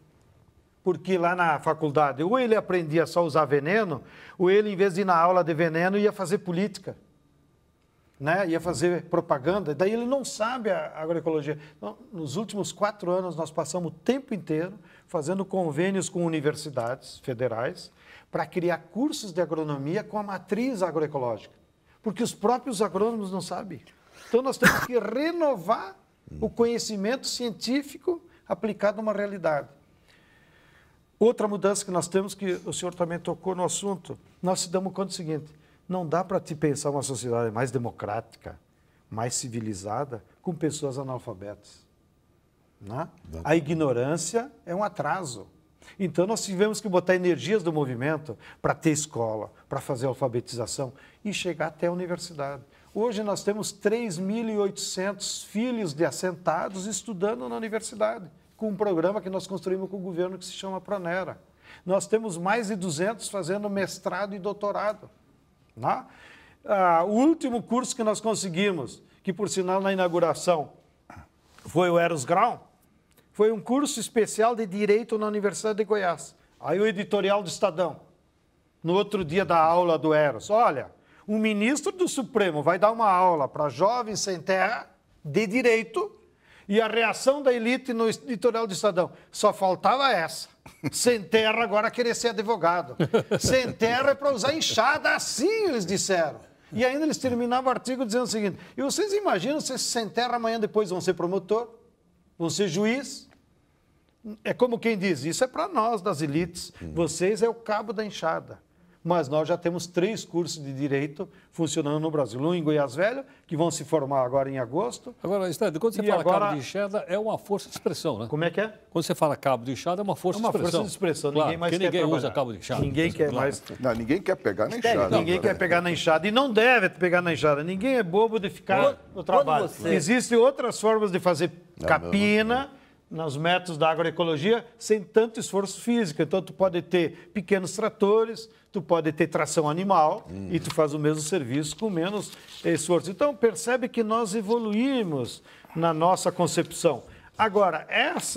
Porque lá na faculdade, ou ele aprendia só a usar veneno, ou ele, em vez de ir na aula de veneno, ia fazer política. Né? Ia fazer propaganda, daí ele não sabe a agroecologia. Então, nos últimos 4 anos, nós passamos o tempo inteiro fazendo convênios com universidades federais para criar cursos de agronomia com a matriz agroecológica, porque os próprios agrônomos não sabem. Então, nós temos que renovar o conhecimento científico aplicado a uma realidade. Outra mudança que nós temos, que o senhor também tocou no assunto, nós se damos conta do seguinte, não dá para te pensar uma sociedade mais democrática, mais civilizada, com pessoas analfabetas. Né? A ignorância é um atraso. Então, nós tivemos que botar energias do movimento para ter escola, para fazer alfabetização e chegar até a universidade. Hoje, nós temos 3.800 filhos de assentados estudando na universidade, com um programa que nós construímos com o governo que se chama Pronera. Nós temos mais de 200 fazendo mestrado e doutorado. Né? O último curso que nós conseguimos, que, por sinal, na inauguração foi o Eros Grau, foi um curso especial de Direito na Universidade de Goiás. Aí o editorial do Estadão, no outro dia da aula do Eros, olha, o ministro do Supremo vai dar uma aula para jovens sem terra de Direito e a reação da elite no editorial do Estadão. Só faltava essa. Sem terra agora querer ser advogado. Sem terra é para usar enxada, assim eles disseram. E ainda eles terminavam o artigo dizendo o seguinte, e vocês imaginam se sem terra amanhã depois vão ser promotor? Vão ser juiz? É como quem diz, isso é para nós das elites, vocês é o cabo da enxada. Mas nós já temos 3 cursos de Direito funcionando no Brasil. Um em Goiás Velho, que vão se formar agora em agosto. Agora, Estado, quando você fala cabo de enxada, é uma força de expressão, né? Como é que é? Quando você fala cabo de enxada, é uma força de expressão. É uma força de expressão, claro, ninguém mais quer ninguém trabalhar. usa cabo de enxada. Ninguém quer mais... Não, ninguém quer pegar na enxada. Ninguém quer pegar na enxada e não deve pegar na enxada. Ninguém é bobo de ficar no trabalho. Existem outras formas de fazer capina nos métodos da agroecologia sem tanto esforço físico. Então, tu pode ter pequenos tratores, tu pode ter tração animal e tu faz o mesmo serviço com menos esforço. Então, percebe que nós evoluímos na nossa concepção. Agora,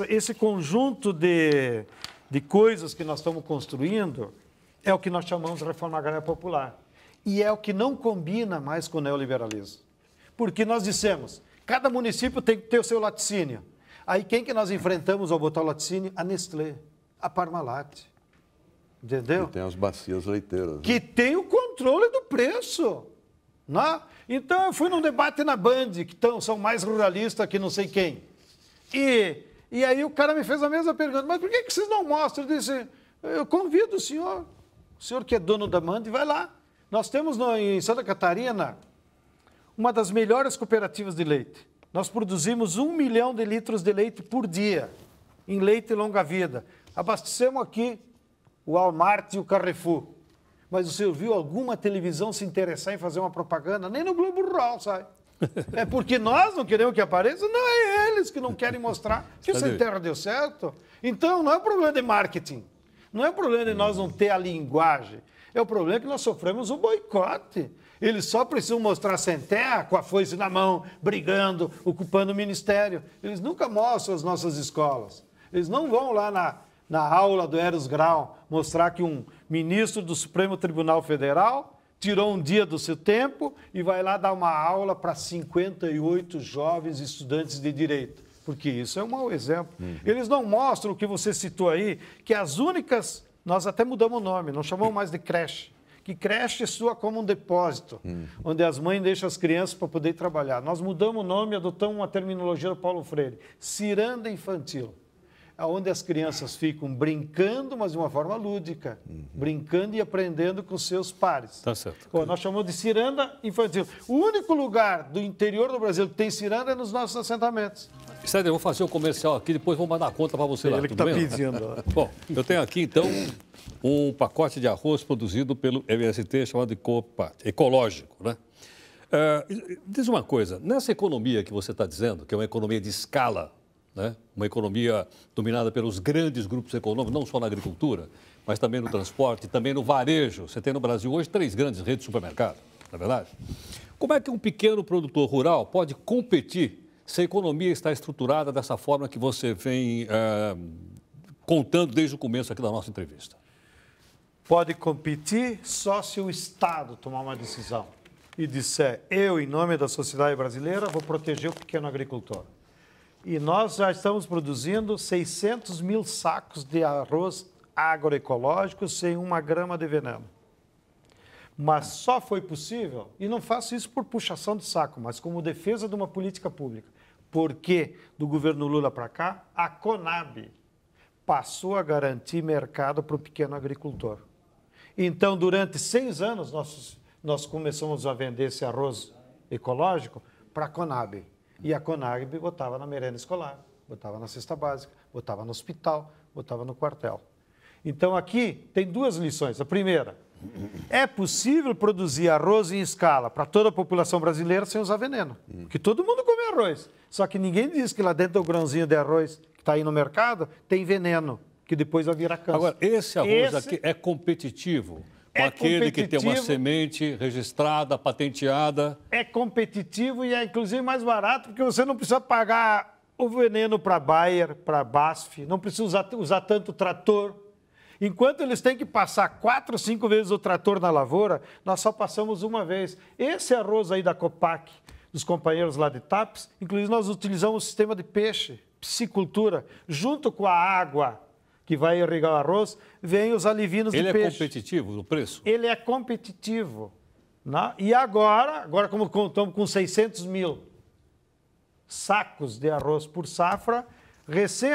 esse conjunto de coisas que nós estamos construindo é o que nós chamamos de reforma agrária popular. E é o que não combina mais com o neoliberalismo. Porque nós dissemos, cada município tem que ter o seu laticínio. Aí quem que nós enfrentamos ao botar o laticínio? A Nestlé, a Parmalat. Entendeu? Que tem as bacias leiteiras. Né? Que tem o controle do preço. Né? Então, eu fui num debate na Band, que são mais ruralistas que não sei quem. E aí o cara me fez a mesma pergunta, mas por que vocês não mostram? Eu disse, eu convido o senhor que é dono da Band, vai lá. Nós temos em Santa Catarina uma das melhores cooperativas de leite. Nós produzimos 1 milhão de litros de leite por dia, em leite longa-vida. Abastecemos aqui o Walmart e o Carrefour. Mas o senhor viu alguma televisão se interessar em fazer uma propaganda? Nem no Globo Rural sai. É porque nós não queremos que apareça? Não, é eles que não querem mostrar que o Sem Terra deu certo. Então, não é problema de marketing. Não é problema de nós não ter a linguagem. É o problema que nós sofremos o boicote. Eles só precisam mostrar Sem Terra com a foice na mão, brigando, ocupando o ministério. Eles nunca mostram as nossas escolas. Eles não vão lá na aula do Eros Grau mostrar que um ministro do Supremo Tribunal Federal tirou um dia do seu tempo e vai lá dar uma aula para 58 jovens estudantes de Direito. Porque isso é um mau exemplo. Eles não mostram o que você citou aí, que as únicas... Nós até mudamos o nome, não chamamos mais de creche. Que creche soa como um depósito, onde as mães deixam as crianças para poder trabalhar. Nós mudamos o nome e adotamos uma terminologia do Paulo Freire, ciranda infantil, onde as crianças ficam brincando, mas de uma forma lúdica, brincando e aprendendo com seus pares. Tá certo. Bom, nós chamamos de ciranda infantil. O único lugar do interior do Brasil que tem ciranda é nos nossos assentamentos. Sério, eu vou fazer um comercial aqui, depois vou mandar a conta para você lá. Ele que está pedindo. Bom, eu tenho aqui, então, um pacote de arroz produzido pelo MST chamado de ecológico, né? Diz uma coisa, nessa economia que você está dizendo, que é uma economia de escala, né? Uma economia dominada pelos grandes grupos econômicos, não só na agricultura, mas também no transporte, também no varejo. Você tem no Brasil hoje 3 grandes redes de supermercado, não é verdade? Como é que um pequeno produtor rural pode competir se a economia está estruturada dessa forma que você vem contando desde o começo aqui da nossa entrevista? Pode competir só se o Estado tomar uma decisão e disser, eu, em nome da sociedade brasileira, vou proteger o pequeno agricultor. E nós já estamos produzindo 600 mil sacos de arroz agroecológico sem 1 grama de veneno. Mas só foi possível, e não faço isso por puxação de saco, mas como defesa de uma política pública, porque do governo Lula para cá, a Conab passou a garantir mercado para o pequeno agricultor. Então, durante 6 anos, nós começamos a vender esse arroz ecológico para a Conab. E a Conab botava na merenda escolar, botava na cesta básica, botava no hospital, botava no quartel. Então, aqui tem 2 lições. A primeira, é possível produzir arroz em escala para toda a população brasileira sem usar veneno. Porque todo mundo come arroz. Só que ninguém diz que lá dentro do grãozinho de arroz que está aí no mercado tem veneno, que depois vai virar câncer. Agora, esse arroz aqui é competitivo com aquele que tem uma semente registrada, patenteada? É competitivo e é inclusive mais barato, porque você não precisa pagar o veneno para Bayer, para BASF, não precisa usar tanto trator. Enquanto eles têm que passar 4 ou 5 vezes o trator na lavoura, nós só passamos uma vez. Esse arroz aí da Copac, dos companheiros lá de TAPES, inclusive nós utilizamos o sistema de peixe, piscicultura, junto com a água que vai irrigar o arroz, vem os alivinos de peixe. Ele é competitivo no preço? Ele é competitivo. Né? E agora como estamos com 600 mil sacos de arroz por safra,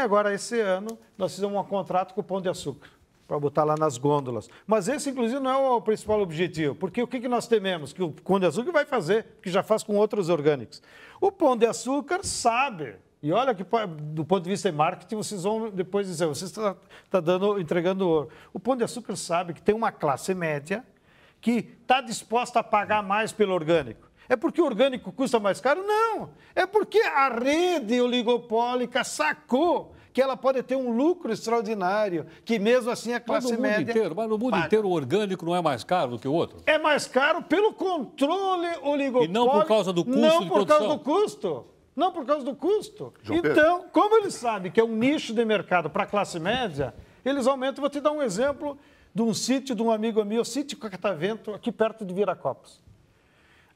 agora esse ano, nós fizemos um contrato com o Pão de Açúcar, para botar lá nas gôndolas. Mas esse, inclusive, não é o principal objetivo, porque o que nós tememos? Que o Pão de Açúcar vai fazer, que já faz com outros orgânicos. O Pão de Açúcar sabe, e olha que do ponto de vista de marketing, vocês vão depois dizer, você está entregando ouro. O Pão de Açúcar sabe que tem uma classe média que está disposta a pagar mais pelo orgânico. É porque o orgânico custa mais caro? Não. É porque a rede oligopólica sacou que ela pode ter um lucro extraordinário, que mesmo assim a classe média... Mas no mundo inteiro o orgânico não é mais caro do que o outro? É mais caro pelo controle oligopólico. E não por causa do custo não de por produção. causa do custo. Não por causa do custo. João Então, como eles sabem que é um nicho de mercado para a classe média, eles aumentam. Vou te dar um exemplo de um sítio de um amigo meu, sítio Catavento, aqui perto de Viracopos.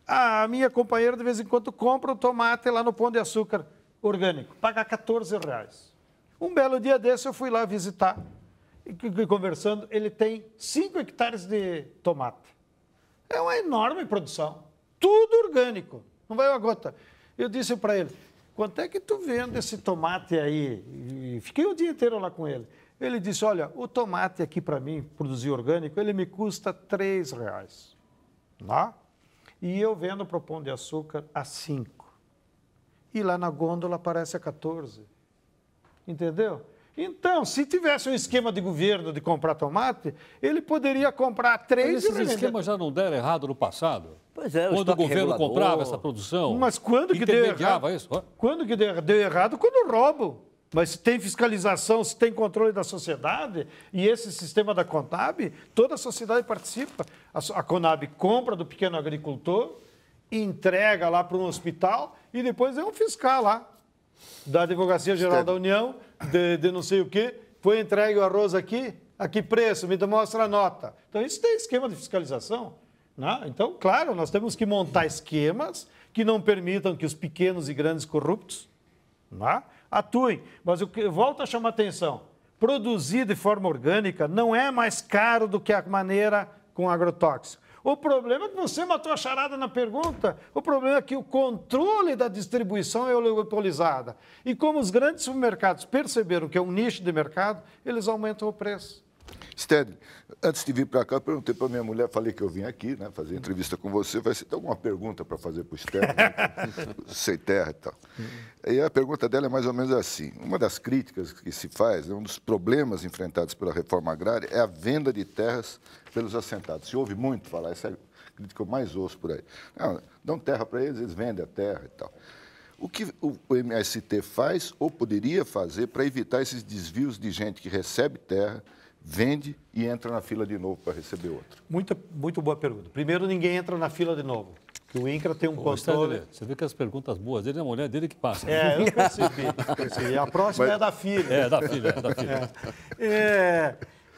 A minha companheira, de vez em quando, compra o tomate lá no Pão de Açúcar orgânico, paga R$14. Um belo dia desse, eu fui lá visitar, e conversando, ele tem 5 hectares de tomate. É uma enorme produção, tudo orgânico, não vai uma gota. Eu disse para ele, quanto é que tu vende esse tomate aí? E fiquei o dia inteiro lá com ele. Ele disse, olha, o tomate aqui para mim, produzir orgânico, ele me custa R$3. Tá? E eu vendo para o Pão de Açúcar a 5. E lá na gôndola aparece a 14. Entendeu? Então, se tivesse um esquema de governo de comprar tomate, ele poderia comprar 3 Mas esses esquemas já não deram errado no passado? Pois é, quando o governo comprava essa produção. Mas quando que deu errado? Isso? Quando que deu errado? Quando roubam. Mas se tem fiscalização, se tem controle da sociedade, e esse sistema da Conab, toda a sociedade participa. A Conab compra do pequeno agricultor, entrega lá para um hospital e depois é um fiscal lá, da Advocacia Geral da União, de não sei o quê, foi entregue o arroz aqui, a que preço, me mostra a nota. Então isso tem esquema de fiscalização. Né? Então, claro, nós temos que montar esquemas que não permitam que os pequenos e grandes corruptos, né, atuem. Mas eu volto a chamar a atenção. Produzir de forma orgânica não é mais caro do que a maneira com agrotóxico. O problema é que você matou a charada na pergunta. O problema é que o controle da distribuição é oligopolizada. E como os grandes supermercados perceberam que é um nicho de mercado, eles aumentam o preço. Sted, antes de vir para cá, eu perguntei para minha mulher, falei que eu vim aqui, né, fazer entrevista com você. Vai ter alguma pergunta para fazer para o Sted, né? Sem terra e tal. E a pergunta dela é mais ou menos assim. Uma das críticas que se faz, um dos problemas enfrentados pela reforma agrária é a venda de terras pelos assentados. Se ouve muito falar, essa é a crítica que eu mais ouço por aí. Não, dão terra para eles, eles vendem a terra e tal. O que o MST faz ou poderia fazer para evitar esses desvios de gente que recebe terra, vende e entra na fila de novo para receber outra? Muito boa pergunta. Primeiro, ninguém entra na fila de novo, porque o INCRA tem um controle... Você vê que as perguntas boas dele é a mulher dele que passa. É, eu percebi. A próxima é da filha. É da filha.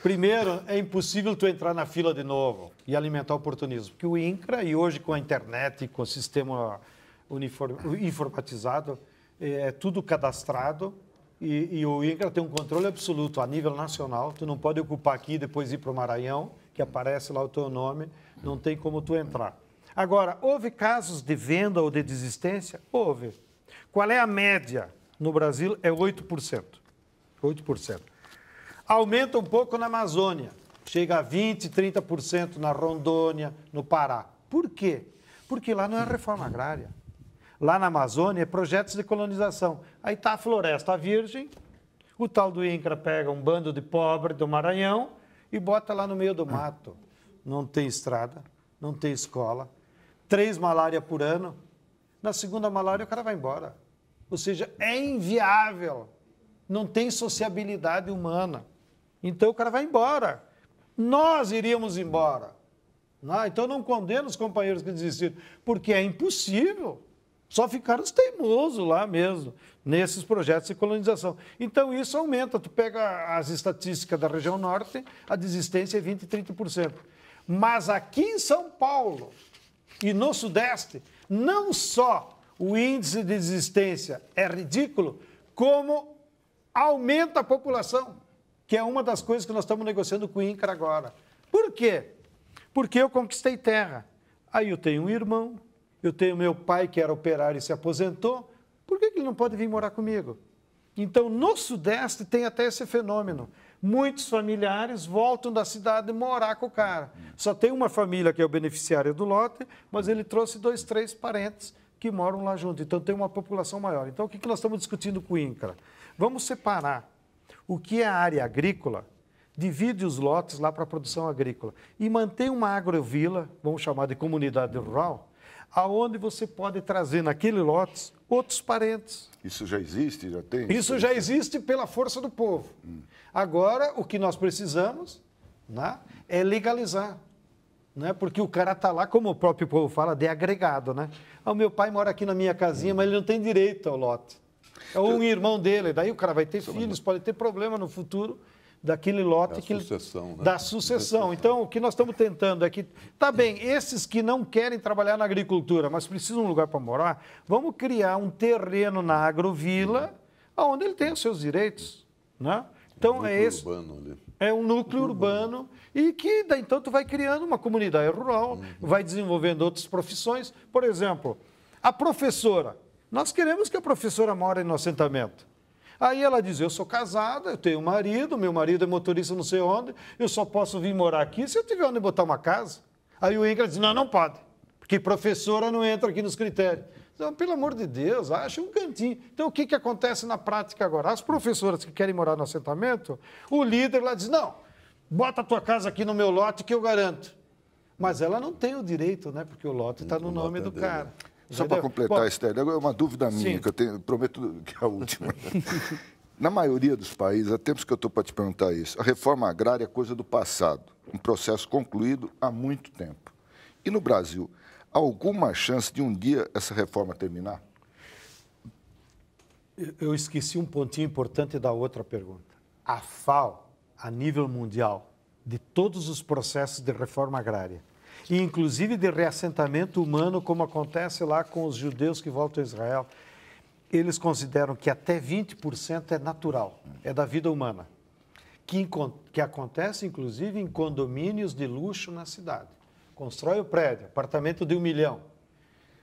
Primeiro, é impossível tu entrar na fila de novo e alimentar o oportunismo, porque o INCRA, e hoje com a internet, com o sistema informatizado, é tudo cadastrado, e o INCRA tem um controle absoluto a nível nacional. Tu não pode ocupar aqui e depois ir para o Maranhão, que aparece lá o teu nome, não tem como tu entrar. Agora, houve casos de venda ou de desistência? Houve. Qual é a média? No Brasil é 8%. 8%. Aumenta um pouco na Amazônia, chega a 20%, 30% na Rondônia, no Pará. Por quê? Porque lá não é reforma agrária. Lá na Amazônia é projetos de colonização. Aí está a floresta virgem, o tal do INCRA pega um bando de pobre do Maranhão e bota lá no meio do mato. Não tem estrada, não tem escola, 3 malária por ano. Na segunda malária o cara vai embora. Ou seja, é inviável, não tem sociabilidade humana. Então o cara vai embora. Nós iríamos embora. Então não condeno os companheiros que desistiram, porque é impossível. Só ficaram os teimosos lá mesmo, nesses projetos de colonização. Então isso aumenta. Tu pega as estatísticas da região norte, a desistência é 20%, 30%. Mas aqui em São Paulo e no Sudeste, não só o índice de desistência é ridículo, como aumenta a população, que é uma das coisas que nós estamos negociando com o INCRA agora. Por quê? Porque eu conquistei terra. Aí eu tenho um irmão, eu tenho meu pai que era operário e se aposentou, por que ele não pode vir morar comigo? Então, no Sudeste tem até esse fenômeno. Muitos familiares voltam da cidade morar com o cara. Só tem uma família que é o beneficiário do lote, mas ele trouxe 2, 3 parentes que moram lá junto. Então, tem uma população maior. Então, o que nós estamos discutindo com o INCRA? Vamos separar o que é a área agrícola, divide os lotes lá para a produção agrícola e mantém uma agrovila, vamos chamar de comunidade rural, aonde você pode trazer naquele lote outros parentes. Isso já existe? Já tem? Isso já existe pela força do povo. Agora, o que nós precisamos, né, é legalizar. Né? Porque o cara está lá, como o próprio povo fala, de agregado. Né? O meu pai mora aqui na minha casinha, mas ele não tem direito ao lote. É um irmão dele, daí o cara vai ter filhos, pode ter problema no futuro daquele lote. Sucessão, né? Da sucessão. Então, o que nós estamos tentando é que, tá bem, esses que não querem trabalhar na agricultura, mas precisam de um lugar para morar, vamos criar um terreno na agrovila, onde ele tem os seus direitos. Né? Então, é esse. É um núcleo urbano e que, daí, então, tu vai criando uma comunidade rural, vai desenvolvendo outras profissões. Por exemplo, a professora. Nós queremos que a professora more no assentamento. Aí ela diz, eu sou casada, eu tenho um marido, meu marido é motorista não sei onde, eu só posso vir morar aqui se eu tiver onde botar uma casa. Aí o INCRA diz, não, não pode, porque professora não entra aqui nos critérios. Então, pelo amor de Deus, acha um cantinho. Então, o que acontece na prática agora? As professoras que querem morar no assentamento, o líder lá diz, não, bota a tua casa aqui no meu lote que eu garanto. Mas ela não tem o direito, né? Porque o lote está no nome do cara. Só para completar, Estélio, agora é uma dúvida minha, sim, que eu tenho, prometo que é a última. Na maioria dos países, há tempos que eu estou para te perguntar isso, a reforma agrária é coisa do passado, um processo concluído há muito tempo. E no Brasil, há alguma chance de um dia essa reforma terminar? Eu esqueci um pontinho importante da outra pergunta. A FAO, a nível mundial, de todos os processos de reforma agrária, e inclusive de reassentamento humano, como acontece lá com os judeus que voltam a Israel, eles consideram que até 20% é natural, é da vida humana, que acontece inclusive em condomínios de luxo na cidade. Constrói o prédio, apartamento de 1 milhão.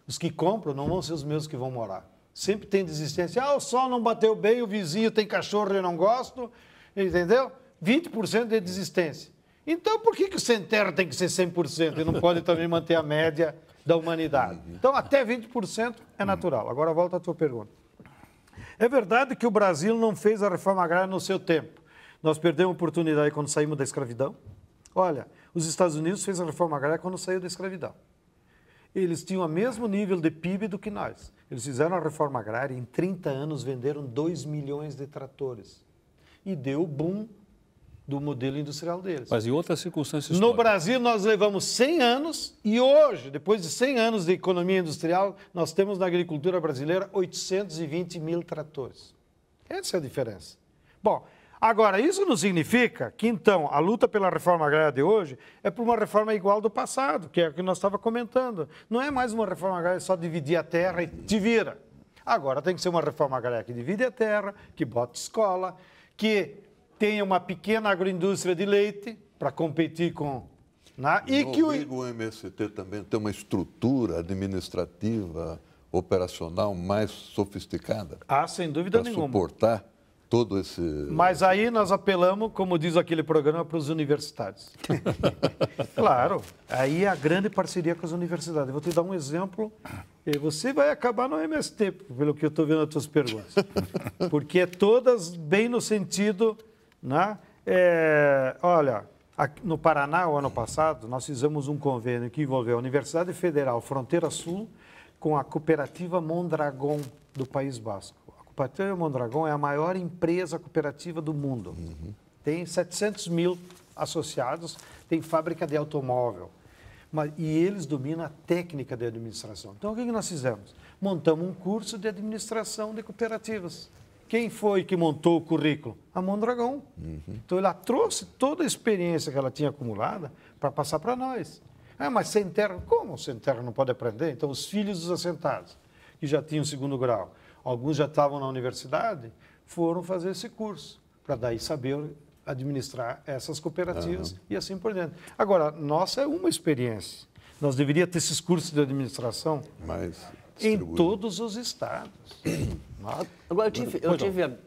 Os que compram não vão ser os mesmos que vão morar. Sempre tem desistência. Ah, o sol não bateu bem, o vizinho tem cachorro e eu não gosto, entendeu? 20% de desistência. Então, por que o sem terra tem que ser 100% e não pode também manter a média da humanidade? Então, até 20% é natural. Agora, volta à tua pergunta. É verdade que o Brasil não fez a reforma agrária no seu tempo. Nós perdemos a oportunidade quando saímos da escravidão. Olha, os Estados Unidos fez a reforma agrária quando saiu da escravidão. Eles tinham o mesmo nível de PIB do que nós. Eles fizeram a reforma agrária e em 30 anos venderam 2 milhões de tratores. E deu o boom do modelo industrial deles. Mas em outras circunstâncias No Brasil, nós levamos 100 anos e hoje, depois de 100 anos de economia industrial, nós temos na agricultura brasileira 820 mil tratores. Essa é a diferença. Bom, agora, isso não significa que, então, a luta pela reforma agrária de hoje é por uma reforma igual do passado, que é o que nós estávamos comentando. Não é mais uma reforma agrária só dividir a terra e te vira. Agora, tem que ser uma reforma agrária que divide a terra, que bota escola, que tenha uma pequena agroindústria de leite para competir com... Né? E que o MST também tem uma estrutura administrativa, operacional mais sofisticada? sem dúvida nenhuma. Para suportar todo esse... Mas aí nós apelamos, como diz aquele programa, para os universitários. Claro, aí é a grande parceria com as universidades. Eu vou te dar um exemplo, e você vai acabar no MST, pelo que eu estou vendo as tuas perguntas. Porque é todas bem no sentido, né? Olha, no Paraná, o ano passado, nós fizemos um convênio que envolveu a Universidade Federal Fronteira Sul com a cooperativa Mondragon do País Basco. A cooperativa Mondragon é a maior empresa cooperativa do mundo. Tem 700 mil associados, tem fábrica de automóvel. E eles dominam a técnica de administração. Então, o que nós fizemos? Montamos um curso de administração de cooperativas. Quem foi que montou o currículo? A Mondragon. Então, ela trouxe toda a experiência que ela tinha acumulada para passar para nós. Mas sem terra, como sem terra não pode aprender? Então, os filhos dos assentados, que já tinham segundo grau, alguns já estavam na universidade, foram fazer esse curso, para daí saber administrar essas cooperativas e assim por diante. Agora, nossa é uma experiência. Nós deveríamos ter esses cursos de administração em todos os estados. Agora, eu tive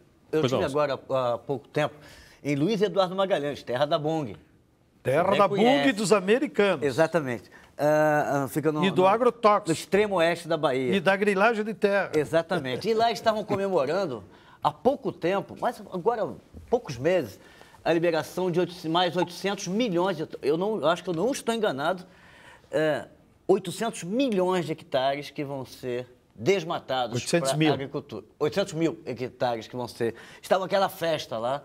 agora há pouco tempo em Luiz Eduardo Magalhães, terra da Bong. Terra da Bong e dos americanos. Exatamente. Fica e do agrotóxico. No extremo oeste da Bahia. E da grilagem de terra. Exatamente. E lá estavam comemorando, há pouco tempo, mas agora, poucos meses, a liberação de mais 800 milhões, eu acho que eu não estou enganado, 800 milhões de hectares que vão ser desmatados para a agricultura. 800 mil hectares que vão ser... Estava aquela festa lá,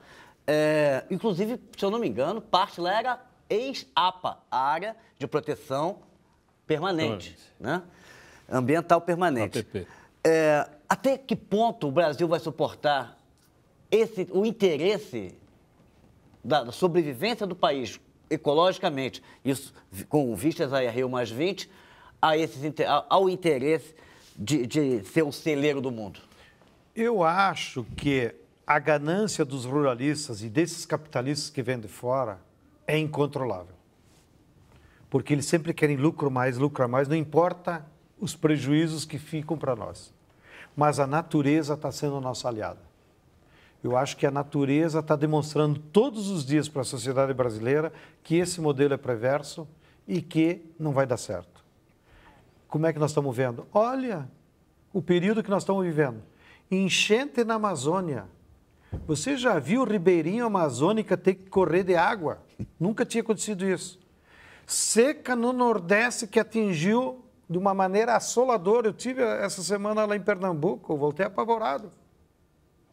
inclusive, se eu não me engano, parte lá era ex-APA, Área de Proteção Permanente, né? Ambiental Permanente. APP. Até que ponto o Brasil vai suportar o interesse da sobrevivência do país ecologicamente, isso com vistas a Rio+20, ao interesse de ser o celeiro do mundo? Eu acho que a ganância dos ruralistas e desses capitalistas que vêm de fora é incontrolável. Porque eles sempre querem lucrar mais, não importa os prejuízos que ficam para nós. Mas a natureza está sendo nossa aliada. Eu acho que a natureza está demonstrando todos os dias para a sociedade brasileira que esse modelo é perverso e que não vai dar certo. Como é que nós estamos vendo? Olha o período que nós estamos vivendo. Enchente na Amazônia. Você já viu o ribeirinho amazônica ter que correr de água? Nunca tinha acontecido isso. Seca no Nordeste que atingiu de uma maneira assoladora. Eu tive essa semana lá em Pernambuco, eu voltei apavorado.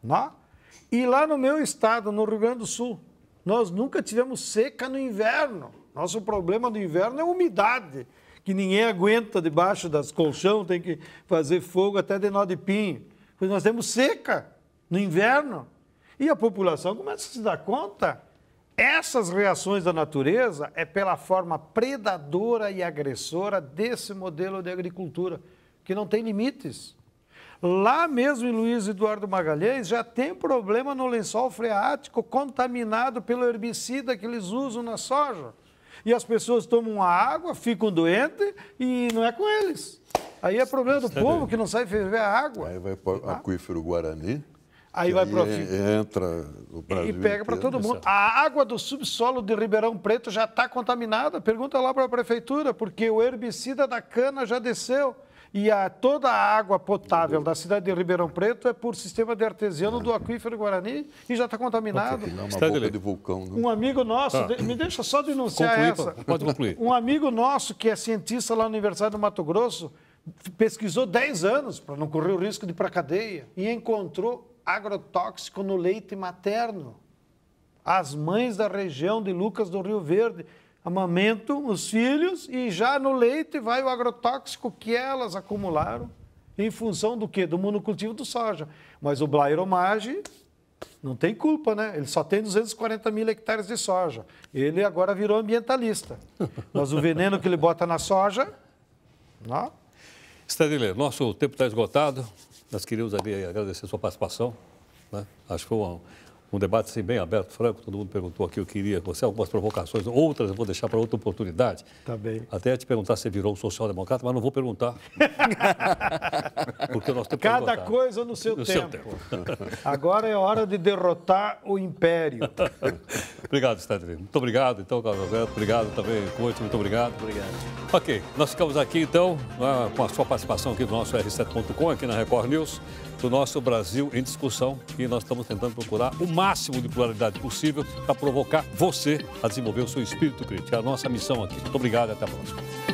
Não? E lá no meu estado, no Rio Grande do Sul, nós nunca tivemos seca no inverno. Nosso problema do inverno é a umidade, que ninguém aguenta debaixo das colchão, tem que fazer fogo até de nó de pinho. Pois nós temos seca no inverno. E a população começa a se dar conta. Essas reações da natureza é pela forma predadora e agressora desse modelo de agricultura, que não tem limites. Lá mesmo em Luiz Eduardo Magalhães já tem problema no lençol freático contaminado pelo herbicida que eles usam na soja. E as pessoas tomam a água, ficam doentes e não é com eles. Aí é problema do povo que não sabe ferver a água. Aí vai para o aquífero Guarani. Aí vai para entra o Brasil e pega para todo mundo. A água do subsolo de Ribeirão Preto já está contaminada. Pergunta lá para a prefeitura, porque o herbicida da cana já desceu. E toda a água potável da cidade de Ribeirão Preto é por sistema de artesiano do aquífero Guarani e já está contaminado. Não, uma boca de vulcão. Né? Um amigo nosso, me deixa só denunciar essa. Pode concluir. Um amigo nosso que é cientista lá na Universidade do Mato Grosso pesquisou 10 anos para não correr o risco de ir para a cadeia e encontrou agrotóxico no leite materno. As mães da região de Lucas do Rio Verde amamentam os filhos e já no leite vai o agrotóxico que elas acumularam em função do quê? Do monocultivo do soja. Mas o Blairomage não tem culpa, né? Ele só tem 240 mil hectares de soja. Ele agora virou ambientalista. Mas o veneno que ele bota na soja... Não? Stedley, nosso tempo está esgotado. Nós queríamos ali agradecer a sua participação. Né? Acho que foi Um debate assim, bem aberto, franco, todo mundo perguntou aqui o que queria, você algumas provocações, outras eu vou deixar para outra oportunidade. Tá bem. Até te perguntar se você virou um social-democrata, mas não vou perguntar. Porque nós temos Cada coisa no seu tempo. Agora é hora de derrotar o império. Obrigado, Stedley. Muito obrigado, então, Carlos Alberto. Obrigado também, Coach. Muito obrigado. Obrigado. Ok, nós ficamos aqui, então, com a sua participação aqui do nosso R7.com, aqui na Record News, do nosso Brasil em Discussão, e nós estamos tentando procurar o máximo de pluralidade possível para provocar você a desenvolver o seu espírito crítico. É a nossa missão aqui. Muito obrigado e até a próxima.